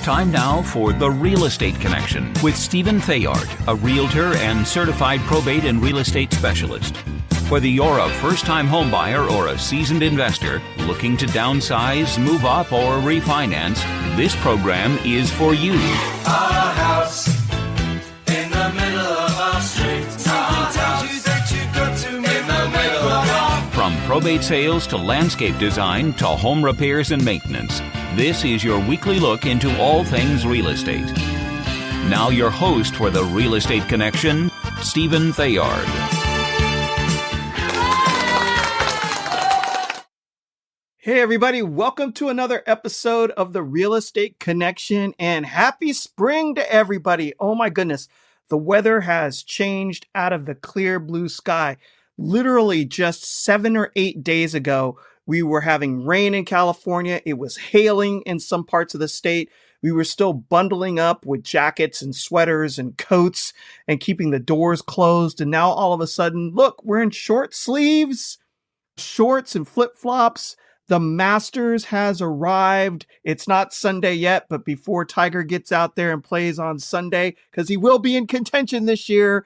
Time now for The Real Estate Connection with Stephen Theard, a realtor and certified probate and real estate specialist. Whether you're a first-time homebuyer or a seasoned investor looking to downsize, move up, or refinance, this program is for you. Our house in the middle of our street. From probate sales to landscape design to home repairs and maintenance, this is your weekly look into all things real estate. Now your host for The Real Estate Connection, Stephen Theard. Hey everybody, welcome to another episode of The Real Estate Connection, and happy spring to everybody. Oh my goodness, the weather has changed out of the clear blue sky. Literally just 7 or 8 days ago, we were having rain in California. It was hailing in some parts of the state. We were still bundling up with jackets and sweaters and coats and keeping the doors closed. And now all of a sudden, look, we're in short sleeves, shorts and flip-flops. The Masters has arrived. It's not Sunday yet, but before Tiger gets out there and plays on Sunday, because he will be in contention this year.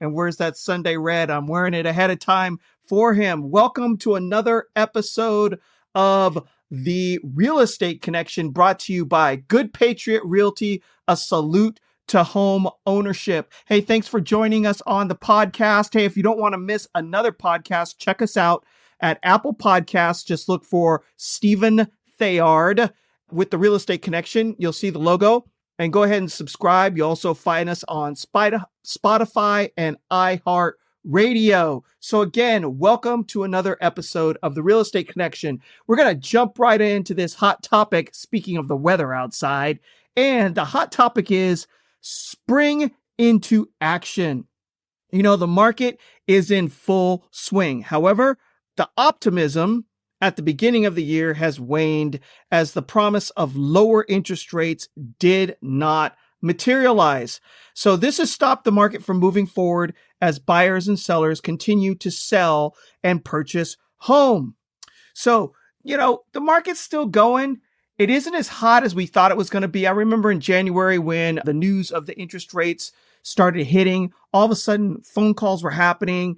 And where's that Sunday red? I'm wearing it ahead of time for him. Welcome to another episode of The Real Estate Connection, brought to you by Good Patriot Realty, a salute to home ownership. Hey, thanks for joining us on the podcast. Hey, if you don't want to miss another podcast, check us out at Apple Podcasts. Just look for Stephen Theard with The Real Estate Connection. You'll see the logo, and go ahead and subscribe. You also find us on Spotify and iHeartRadio. So again, welcome to another episode of The Real Estate Connection. We're going to jump right into this hot topic, speaking of the weather outside. And the hot topic is spring into action. You know, the market is in full swing. However, the optimism at the beginning of the year has waned as the promise of lower interest rates did not materialize. So this has stopped the market from moving forward as buyers and sellers continue to sell and purchase home. So, you know, the market's still going. It isn't as hot as we thought it was going to be. I remember in January when the news of the interest rates started hitting, all of a sudden phone calls were happening.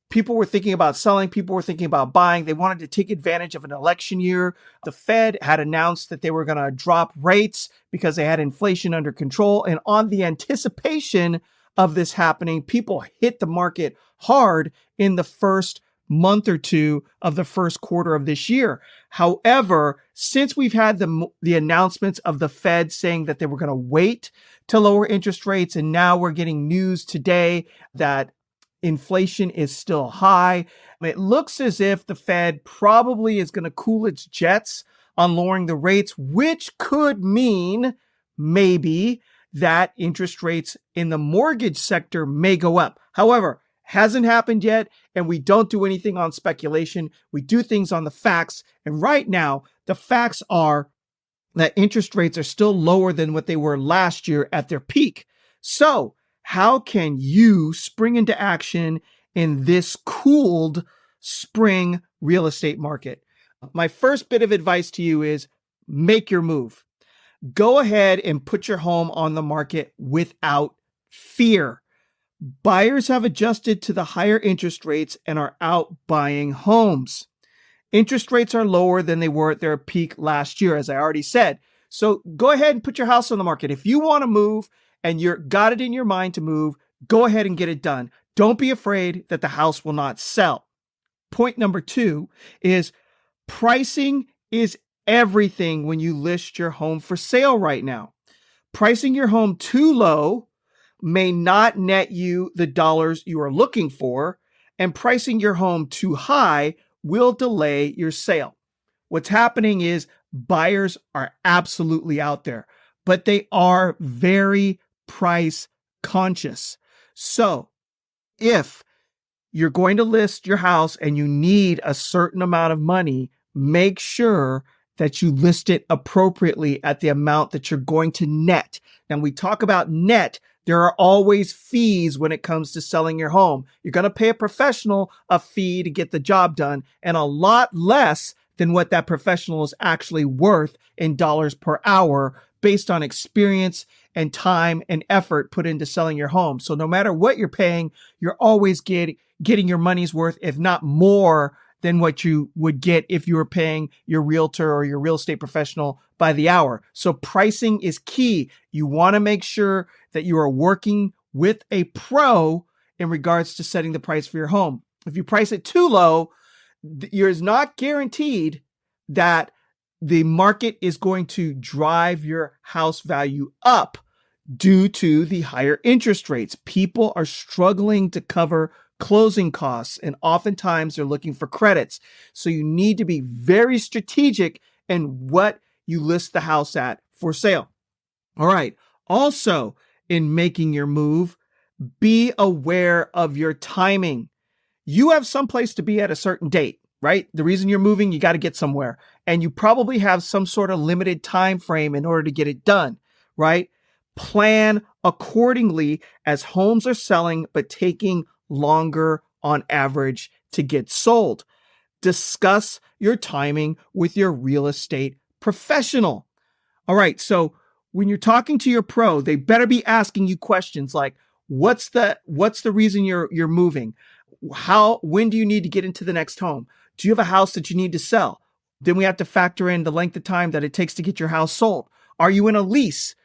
People were thinking about selling. People were thinking about buying. They wanted to take advantage of an election year. The Fed had announced that they were going to drop rates because they had inflation under control. And on the anticipation of this happening, people hit the market hard in the first month or two of the first quarter of this year. However, since we've had the announcements of the Fed saying that they were going to wait to lower interest rates, and now we're getting news today that inflation is still high, it looks as if the Fed probably is going to cool its jets on lowering the rates, which could mean maybe that interest rates in the mortgage sector may go up. However, hasn't happened yet, and we don't do anything on speculation. We do things on the facts. And right now, the facts are that interest rates are still lower than what they were last year at their peak. So how can you spring into action in this cooled spring real estate market? My first bit of advice to you is make your move. Go ahead and put your home on the market without fear. Buyers have adjusted to the higher interest rates and are out buying homes. Interest rates are lower than they were at their peak last year, as I already said. So go ahead and put your house on the market. If you want to move and you're got it in your mind to move, go ahead and get it done. Don't be afraid that the house will not sell. Point number 2 is pricing is everything when you list your home for sale right now. Pricing your home too low may not net you the dollars you are looking for, and pricing your home too high will delay your sale. What's happening is buyers are absolutely out there, but they are very price conscious. So if you're going to list your house and you need a certain amount of money, make sure that you list it appropriately at the amount that you're going to net. Now, we talk about net. There are always fees when it comes to selling your home. You're going to pay a professional a fee to get the job done, and a lot less than what that professional is actually worth in dollars per hour based on experience and time and effort put into selling your home. So no matter what you're paying, you're always getting your money's worth, if not more than what you would get if you were paying your realtor or your real estate professional by the hour. So pricing is key. You want to make sure that you are working with a pro in regards to setting the price for your home. If you price it too low, you're not guaranteed that the market is going to drive your house value up due to the higher interest rates. People are struggling to cover closing costs, and oftentimes they're looking for credits. So you need to be very strategic in what you list the house at for sale. All right. Also, in making your move, be aware of your timing. You have someplace to be at a certain date, right? The reason you're moving, you got to get somewhere, and you probably have some sort of limited time frame in order to get it done, right? Plan accordingly as homes are selling but taking longer on average to get sold. Discuss your timing with your real estate professional. All right, so when you're talking to your pro, they better be asking you questions like, what's the reason you're moving? When do you need to get into the next home? Do you have a house that you need to sell? Then we have to factor in the length of time that it takes to get your house sold. Are you in a lease?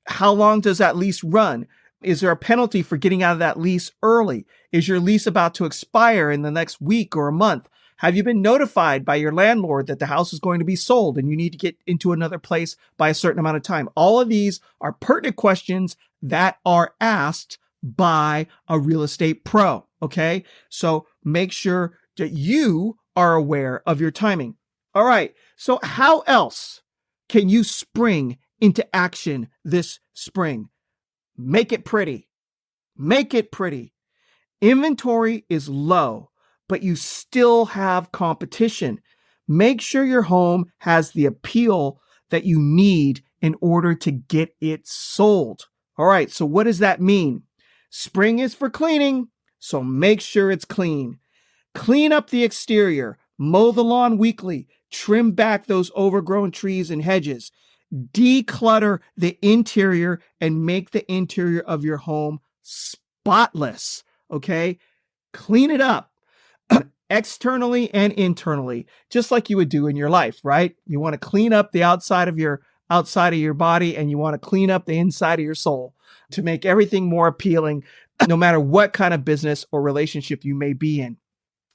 How long does that lease run? Is there a penalty for getting out of that lease early? Is your lease about to expire in the next week or a month? Have you been notified by your landlord that the house is going to be sold and you need to get into another place by a certain amount of time? All of these are pertinent questions that are asked by a real estate pro. Okay. So make sure that you are aware of your timing. All right. So how else can you spring into action this spring? Make it pretty. Make it pretty. Inventory is low, but you still have competition. Make sure your home has the appeal that you need in order to get it sold. All right, so what does that mean? Spring is for cleaning, so make sure it's clean. Clean up the exterior, mow the lawn weekly, trim back those overgrown trees and hedges. Declutter the interior and make the interior of your home spotless. Okay. Clean it up externally and internally, just like you would do in your life, right? You want to clean up the outside of your body, and you want to clean up the inside of your soul to make everything more appealing, no matter what kind of business or relationship you may be in.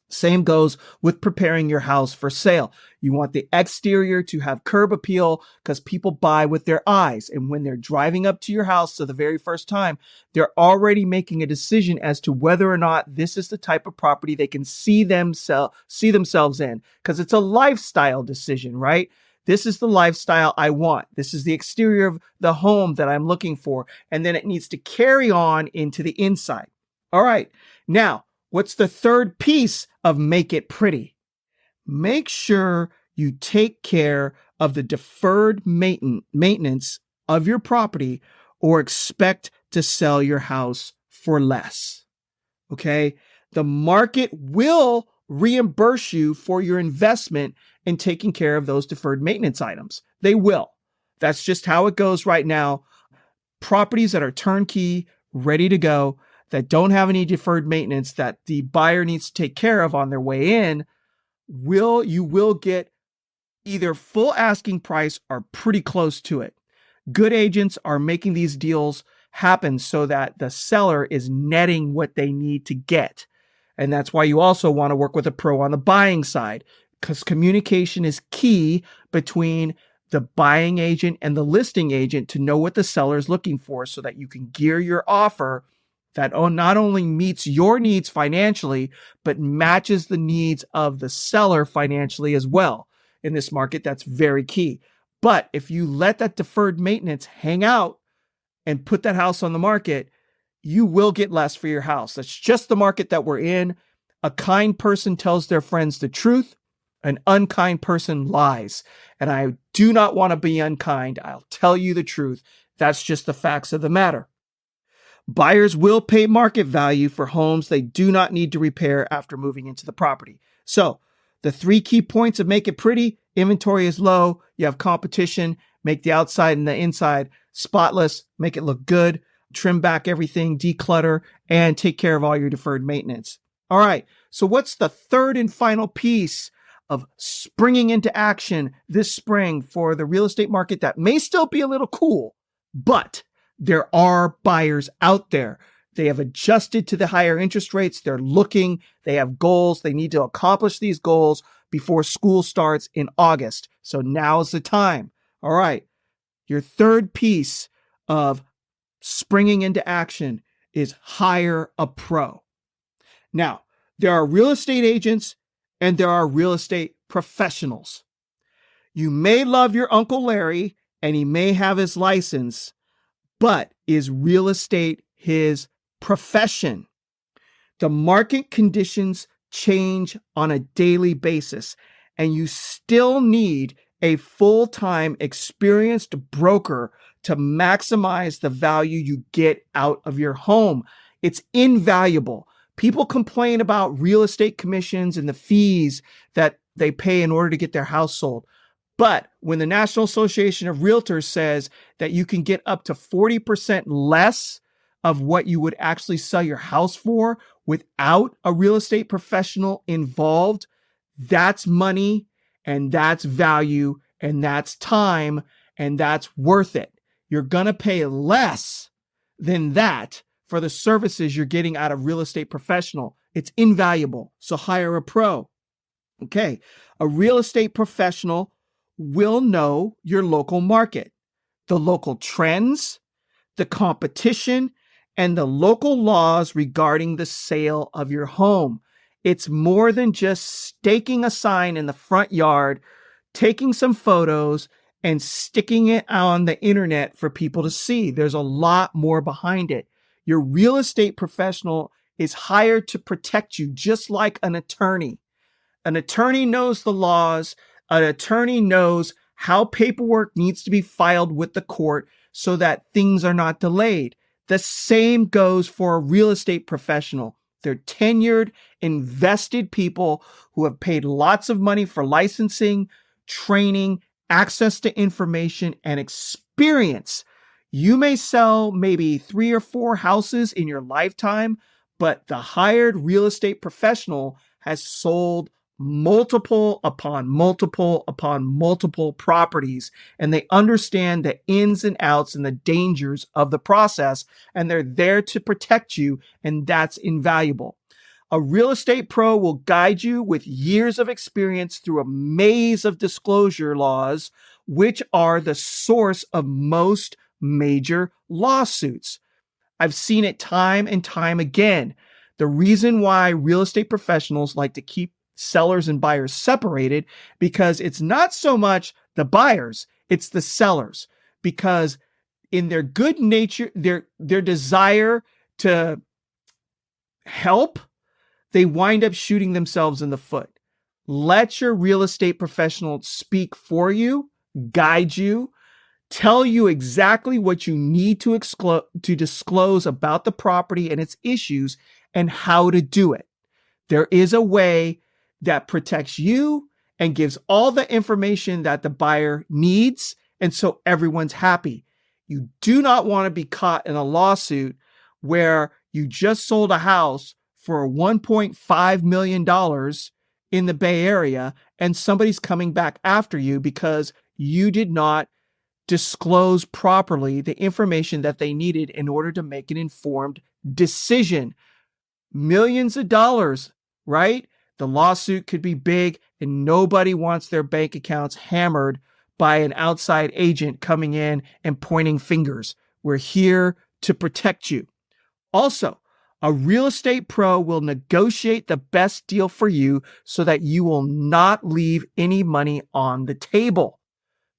Same goes with preparing your house for sale. You want the exterior to have curb appeal because people buy with their eyes. And when they're driving up to your house for the very first time, they're already making a decision as to whether or not this is the type of property they can see themselves in, because it's a lifestyle decision, right? This is the lifestyle I want. This is the exterior of the home that I'm looking for. And then it needs to carry on into the inside. All right. Now, what's the third piece of make it pretty? Make sure you take care of the deferred maintenance of your property, or expect to sell your house for less. Okay? The market will reimburse you for your investment in taking care of those deferred maintenance items. They will. That's just how it goes right now. Properties that are turnkey, ready to go, that don't have any deferred maintenance that the buyer needs to take care of on their way in, you will get either full asking price or pretty close to it. Good agents are making these deals happen so that the seller is netting what they need to get. And that's why you also want to work with a pro on the buying side, because communication is key between the buying agent and the listing agent to know what the seller is looking for, so that you can gear your offer that not only meets your needs financially, but matches the needs of the seller financially as well. In this market, that's very key. But if you let that deferred maintenance hang out and put that house on the market, you will get less for your house. That's just the market that we're in. A kind person tells their friends the truth. An unkind person lies. And I do not want to be unkind. I'll tell you the truth. That's just the facts of the matter. Buyers will pay market value for homes they do not need to repair after moving into the property. So The 3 key points of make it pretty: inventory is low, you have competition, make the outside and the inside spotless, make it look good, trim back everything, declutter, and take care of all your deferred maintenance. All right, so what's the third and final piece of springing into action this spring for the real estate market that may still be a little cool, but there are buyers out there? They have adjusted to the higher interest rates. They're looking, they have goals. They need to accomplish these goals before school starts in August. So now's the time. All right. Your third piece of springing into action is hire a pro. Now, there are real estate agents and there are real estate professionals. You may love your Uncle Larry and he may have his license, but is real estate his profession? The market conditions change on a daily basis, and you still need a full-time experienced broker to maximize the value you get out of your home. It's invaluable. People complain about real estate commissions and the fees that they pay in order to get their house sold. But when the National Association of Realtors says that you can get up to 40% less of what you would actually sell your house for without a real estate professional involved, that's money and that's value and that's time and that's worth it. You're going to pay less than that for the services you're getting out of real estate professional. It's invaluable. So hire a pro. Okay. A real estate professional will know your local market, the local trends, the competition, and the local laws regarding the sale of your home. It's more than just staking a sign in the front yard, taking some photos, and sticking it on the internet for people to see. There's a lot more behind it. Your real estate professional is hired to protect you, just like an attorney. An attorney knows the laws. An attorney knows how paperwork needs to be filed with the court so that things are not delayed. The same goes for a real estate professional. They're tenured, invested people who have paid lots of money for licensing, training, access to information, and experience. You may sell maybe 3 or 4 houses in your lifetime, but the hired real estate professional has sold multiple upon multiple upon multiple properties, and they understand the ins and outs and the dangers of the process, and they're there to protect you, and that's invaluable. A real estate pro will guide you with years of experience through a maze of disclosure laws, which are the source of most major lawsuits. I've seen it time and time again. The reason why real estate professionals like to keep sellers and buyers separated, because it's not so much the buyers, it's the sellers. Because in their good nature, their desire to help, they wind up shooting themselves in the foot. Let your real estate professional speak for you, guide you, tell you exactly what you need to disclose about the property and its issues and how to do it. There is a way that protects you and gives all the information that the buyer needs, and so everyone's happy. You do not want to be caught in a lawsuit where you just sold a house for $1.5 million in the Bay Area and somebody's coming back after you because you did not disclose properly the information that they needed in order to make an informed decision. Millions of dollars, right? The lawsuit could be big, and nobody wants their bank accounts hammered by an outside agent coming in and pointing fingers. We're here to protect you. Also, a real estate pro will negotiate the best deal for you so that you will not leave any money on the table.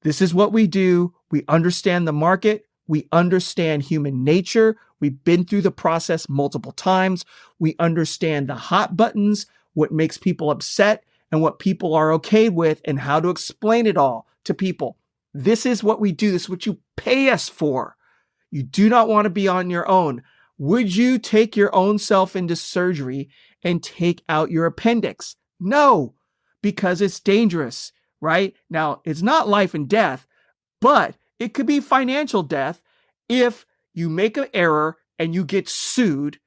This is what we do. We understand the market. We understand human nature. We've been through the process multiple times. We understand the hot buttons, what makes people upset, and what people are okay with, and how to explain it all to people. This is what we do. This is what you pay us for. You do not want to be on your own. Would you take your own self into surgery and take out your appendix? No, because it's dangerous, right? Now, it's not life and death, but it could be financial death if you make an error and you get sued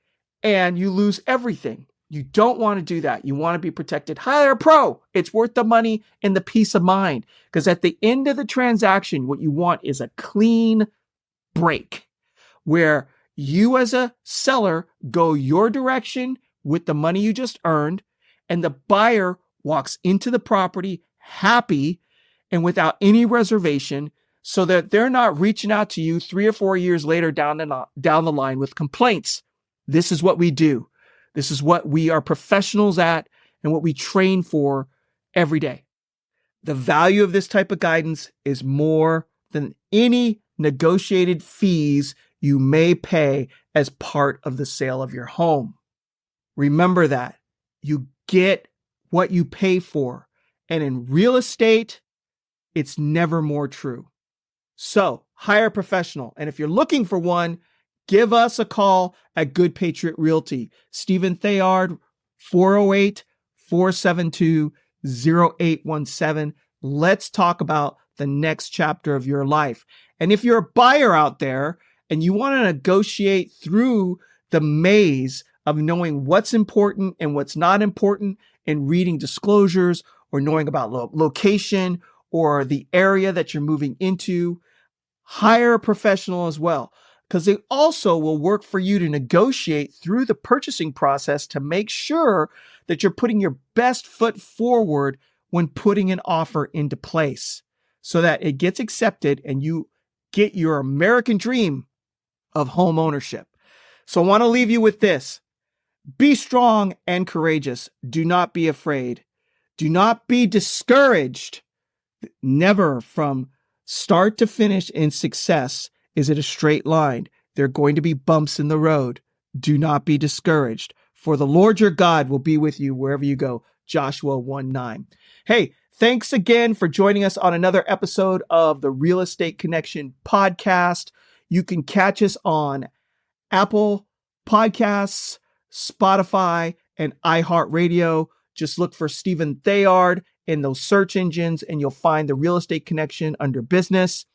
and you lose everything. You don't want to do that. You want to be protected. Hire a pro. It's worth the money and the peace of mind, because at the end of the transaction, what you want is a clean break where you as a seller go your direction with the money you just earned, and the buyer walks into the property happy and without any reservation, so that they're not reaching out to you 3 or 4 years later down the line with complaints. This is what we do. This is what we are professionals at and what we train for every day. The value of this type of guidance is more than any negotiated fees you may pay as part of the sale of your home. Remember that. You get what you pay for. And in real estate, it's never more true. So hire a professional. And if you're looking for one, give us a call at Good Patriot Realty. Stephen Theard, 408-472-0817. Let's talk about the next chapter of your life. And if you're a buyer out there and you want to negotiate through the maze of knowing what's important and what's not important, and reading disclosures or knowing about location or the area that you're moving into, hire a professional as well, because they also will work for you to negotiate through the purchasing process to make sure that you're putting your best foot forward when putting an offer into place so that it gets accepted and you get your American dream of home ownership. So I want to leave you with this. Be strong and courageous. Do not be afraid. Do not be discouraged. Never from start to finish in success is it a straight line. There are going to be bumps in the road. Do not be discouraged, for the Lord your God will be with you wherever you go. Joshua 1:9. Hey, thanks again for joining us on another episode of the Real Estate Connection podcast. You can catch us on Apple Podcasts, Spotify, and iHeartRadio. Just look for Stephen Theard in those search engines and you'll find the Real Estate Connection under business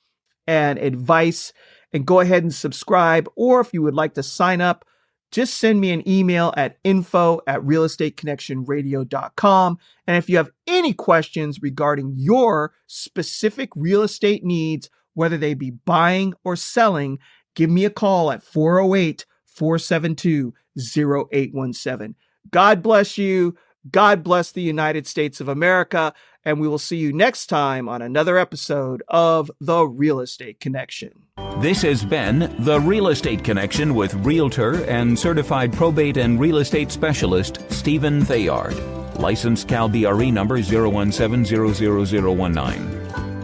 and advice. And go ahead and subscribe. Or if you would like to sign up, just send me an email at info@realestateconnectionradio.com. And if you have any questions regarding your specific real estate needs, whether they be buying or selling, give me a call at 408-472-0817. God bless you. God bless the United States of America. And we will see you next time on another episode of The Real Estate Connection. This has been The Real Estate Connection with Realtor and Certified Probate and Real Estate Specialist Stephen Theard. Licensed Cal BRE number 0170019.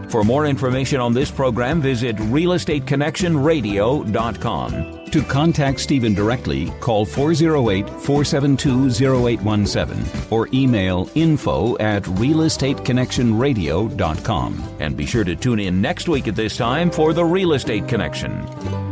For more information on this program, visit realestateconnectionradio.com. To contact Stephen directly, call 408-472-0817 or email info@realestateconnectionradio.com. And be sure to tune in next week at this time for The Real Estate Connection.